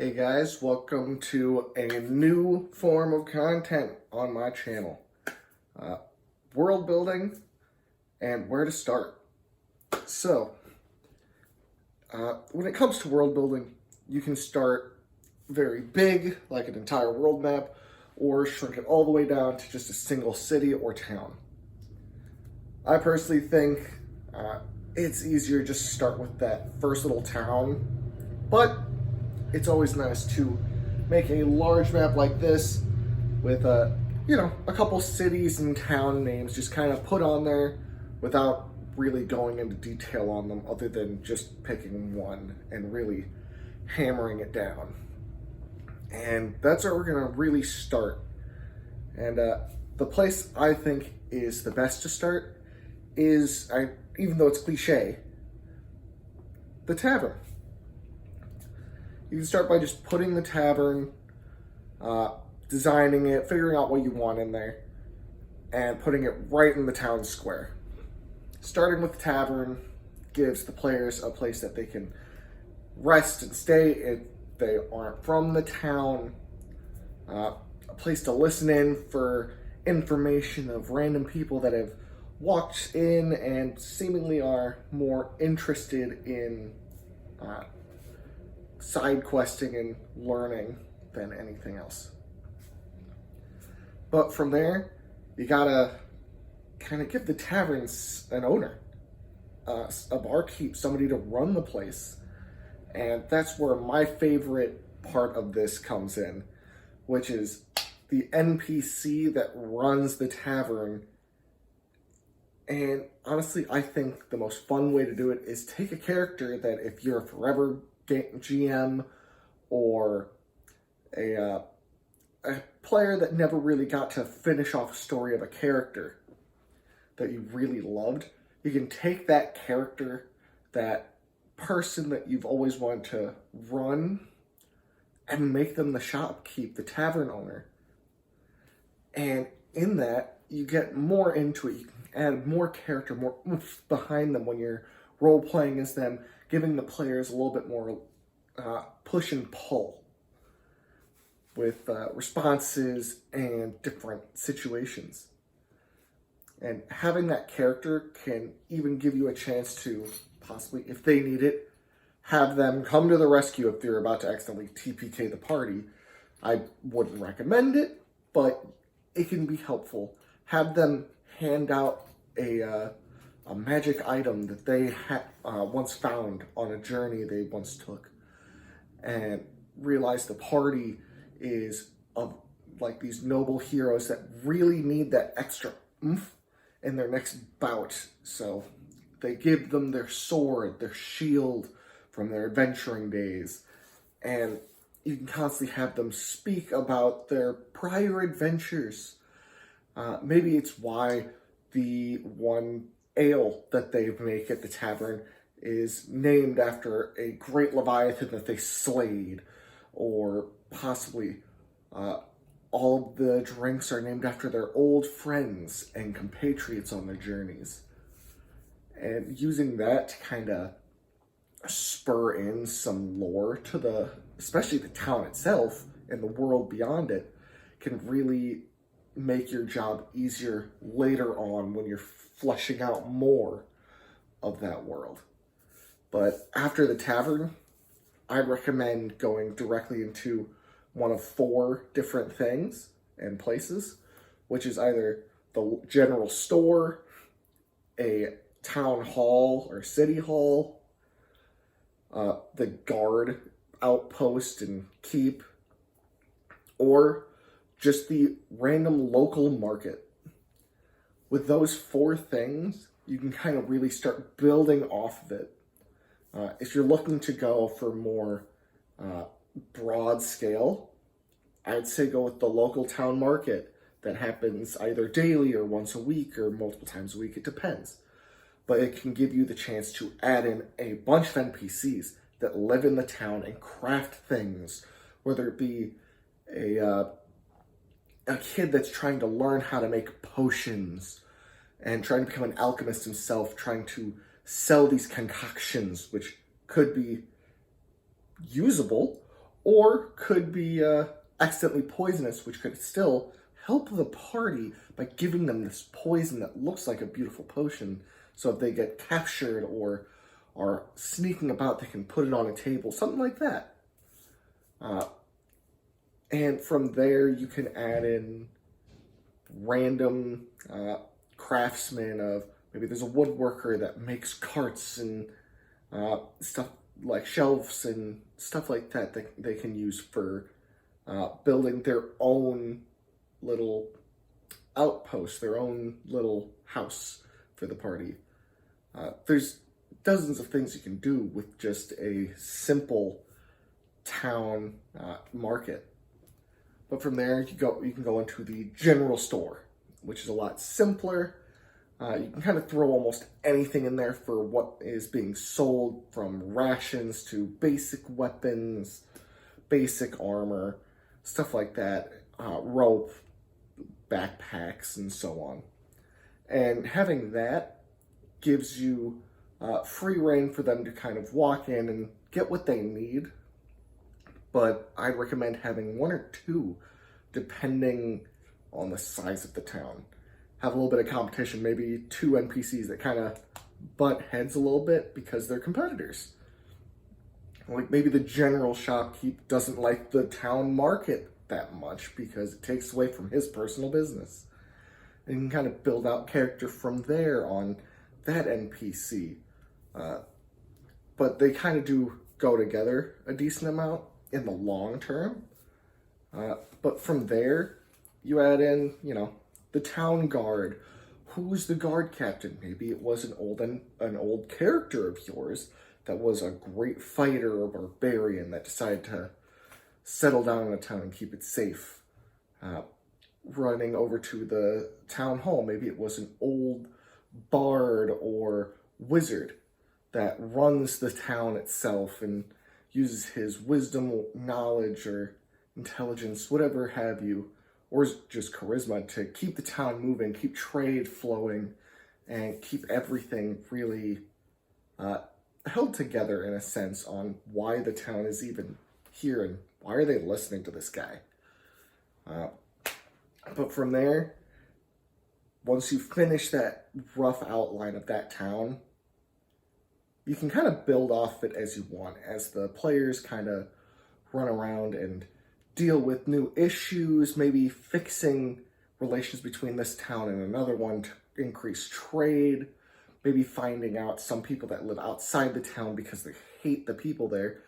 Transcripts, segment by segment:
Hey guys, welcome to a new form of content on my channel. Uh, World building and where to start. So, when it comes to world building, you can start very big, like an entire world map, or shrink it all the way down to just a single city or town. I personally think it's easier just to start with that first little town, but it's always nice to make a large map like this with a couple cities and town names just kind of put on there without really going into detail on them other than just picking one and really hammering it down. And that's where we're going to really start. And the place I think is the best to start is, even though it's cliche, the tavern. You can start by just putting the tavern, designing it, figuring out what you want in there, and putting it right in the town square. Starting with the tavern gives the players a place that they can rest and stay if they aren't from the town, a place to listen in for information of random people that have walked in and seemingly are more interested in side questing and learning than anything else. But from there, you gotta kind of give the taverns an owner, a barkeep, somebody to run the place. And that's where my favorite part of this comes in, which is the NPC that runs the tavern. And honestly, I think the most fun way to do it is take a character that, if you're a forever GM or a player that never really got to finish off a story of a character that you really loved, you can take that character, that person that you've always wanted to run, and make them the shopkeep, the tavern owner. And in that, you get more into it. You can add more character, more oomph behind them when you're role-playing as them, giving the players a little bit more push and pull with responses and different situations. And having that character can even give you a chance to possibly, if they need it, have them come to the rescue if they're about to accidentally TPK the party. I wouldn't recommend it, but it can be helpful. Have them hand out a magic item that they once found on a journey they once took, and realize the party is of like these noble heroes that really need that extra oomph in their next bout. So they give them their sword, their shield from their adventuring days, and you can constantly have them speak about their prior adventures. Maybe it's why the one ale that they make at the tavern is named after a great leviathan that they slayed, or possibly all of the drinks are named after their old friends and compatriots on their journeys. And using that to kind of spur in some lore to especially the town itself and the world beyond it, can really make your job easier later on when you're fleshing out more of that world. But after the tavern, I recommend going directly into one of 4 different things and places, which is either the general store, a town hall or city hall, the guard outpost and keep, or just the random local market. With those 4 things, you can kind of really start building off of it. If you're looking to go for more broad scale, I'd say go with the local town market that happens either daily or once a week or multiple times a week. It depends. But it can give you the chance to add in a bunch of NPCs that live in the town and craft things, whether it be a kid that's trying to learn how to make potions and trying to become an alchemist himself, trying to sell these concoctions, which could be usable, or could be accidentally poisonous, which could still help the party by giving them this poison that looks like a beautiful potion. So if they get captured or are sneaking about, they can put it on a table, something like that. And from there, you can add in random craftsmen of maybe there's a woodworker that makes carts and stuff like shelves and stuff like that that they can use for building their own little outpost, their own little house for the party. There's dozens of things you can do with just a simple town market. But from there, you can go into the general store, which is a lot simpler. You can kind of throw almost anything in there for what is being sold, from rations to basic weapons, basic armor, stuff like that, rope, backpacks, and so on. And having that gives you free reign for them to kind of walk in and get what they need. But I'd recommend having one or two, depending on the size of the town. Have a little bit of competition, maybe two NPCs that kind of butt heads a little bit because they're competitors. Like maybe the general shopkeep doesn't like the town market that much because it takes away from his personal business. And you can kind of build out character from there on that NPC. But they kind of do go together a decent amount in the long term. But from there, you add in, the town guard. Who's the guard captain? Maybe it was an old character of yours that was a great fighter or barbarian that decided to settle down in a town and keep it safe. Running over to the town hall, maybe it was an old bard or wizard that runs the town itself and uses his wisdom, knowledge, or intelligence, whatever have you, or just charisma to keep the town moving, keep trade flowing, and keep everything really held together in a sense on why the town is even here and why are they listening to this guy. But from there, once you finish that rough outline of that town, you can kind of build off it as you want, as the players kind of run around and deal with new issues, maybe fixing relations between this town and another one to increase trade, maybe finding out some people that live outside the town because they hate the people there.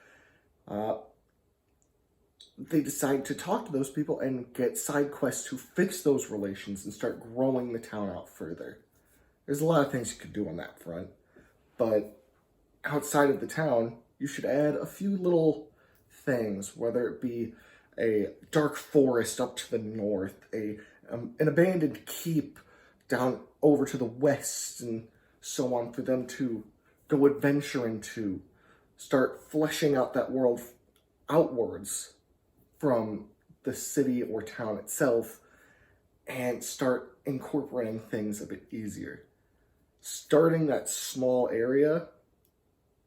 They decide to talk to those people and get side quests to fix those relations and start growing the town out further. There's a lot of things you could do on that front, but outside of the town, you should add a few little things, whether it be a dark forest up to the north, an abandoned keep down over to the west, and so on, for them to go adventuring to, start fleshing out that world outwards from the city or town itself, and start incorporating things a bit easier. Starting that small area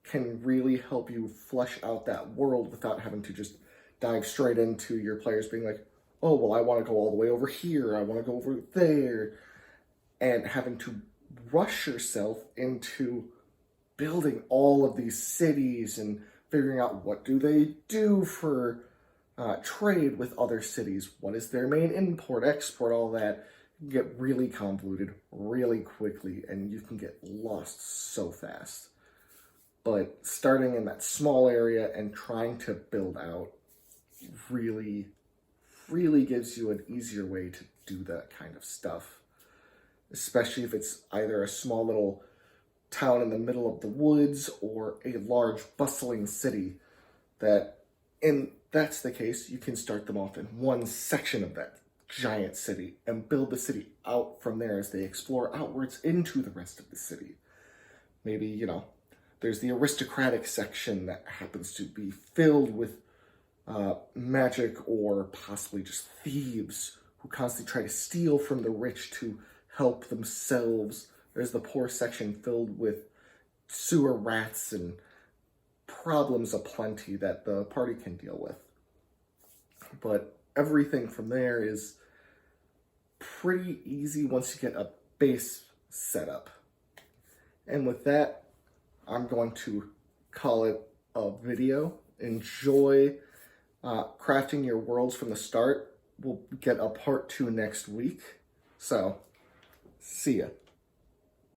can really help you flesh out that world without having to just dive straight into your players being like, oh, well, I want to go all the way over here, I want to go over there, and having to rush yourself into building all of these cities and figuring out what do they do for trade with other cities, what is their main import, export, all that. You can get really convoluted really quickly, and you can get lost so fast. But starting in that small area and trying to build out really gives you an easier way to do that kind of stuff. Especially if it's either a small little town in the middle of the woods or a large bustling city. That's the case, you can start them off in one section of that giant city and build the city out from there as they explore outwards into the rest of the city. Maybe, there's the aristocratic section that happens to be filled with magic or possibly just thieves who constantly try to steal from the rich to help themselves. There's the poor section filled with sewer rats and problems aplenty that the party can deal with. But everything from there is pretty easy once you get a base set up. And with that, I'm going to call it a video. Enjoy crafting your worlds from the start. We'll get a part 2 next week. So, see ya.